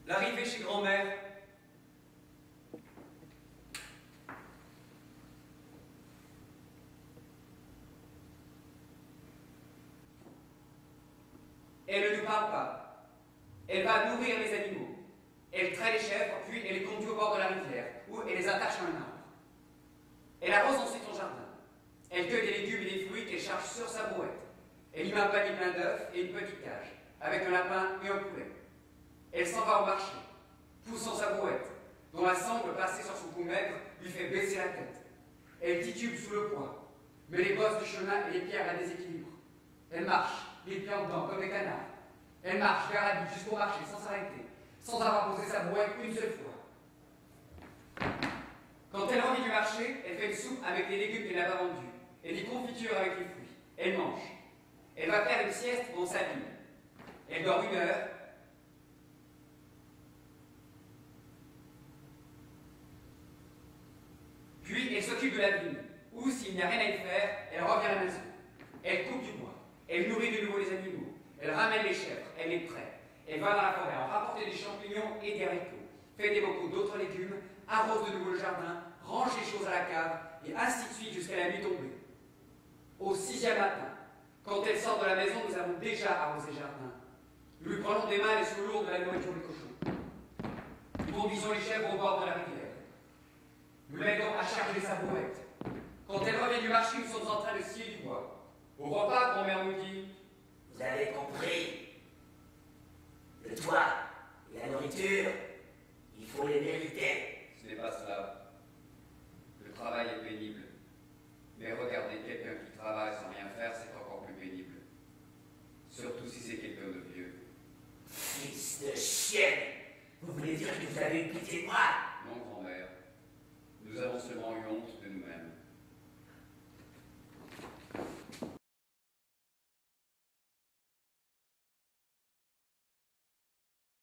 L'arrivée chez grand-mère. Elle ne nous parle pas. Elle va nourrir les animaux. Elle traite les chèvres, puis elle les conduit au bord de la rivière, où elle les attache à un arbre. Elle arrose ensuite son jardin. Elle cueille des légumes et des fruits qu'elle charge sur sa brouette. Elle y met un panier plein d'œufs et une petite cage, avec un lapin et un poulet. Elle s'en va au marché, poussant sa brouette, dont la sangle placée sur son cou maigre lui fait baisser la tête. Elle titube sous le poids, mais les bosses du chemin et les pierres la déséquilibrent. Elle marche, les pieds en dedans, comme des canards. Elle marche vers la ville jusqu'au marché sans s'arrêter, sans avoir posé sa brouette une seule fois. Quand elle revient du marché, elle fait une soupe avec les légumes qu'elle n'a pas vendus, et des confitures avec les fruits. Elle mange. Elle va faire une sieste dans sa ville. Elle dort 1 heure. Puis elle s'occupe de la vigne, ou s'il n'y a rien à y faire, elle revient à la maison. Elle coupe du bois. Elle nourrit de nouveau les animaux. Elle ramène les chèvres. Elle les traite. Elle va dans la forêt en rapporter des champignons et des haricots, fait des bocaux d'autres légumes, arrose de nouveau le jardin, range les choses à la cave, et ainsi de suite jusqu'à la nuit tombée. Au 6e matin, quand elle sort de la maison, nous avons déjà arrosé le jardin. Nous lui prenons des mains les sous lourdes de la nourriture des cochons. Nous conduisons les chèvres au bord de la rivière. Nous l'aidons à charger sa brouette. Quand elle revient du marché, nous sommes en train de scier du bois. Au repas, grand-mère nous dit: vous avez compris. Le toit et la nourriture, il faut les mériter. Ce n'est pas cela. Le travail est pénible. Mais regardez, quelqu'un qui travaille sans rien faire, c'est encore plus pénible. Surtout si c'est quelqu'un de vieux. Fils de chienne, vous voulez dire que vous avez eu pitié de moi?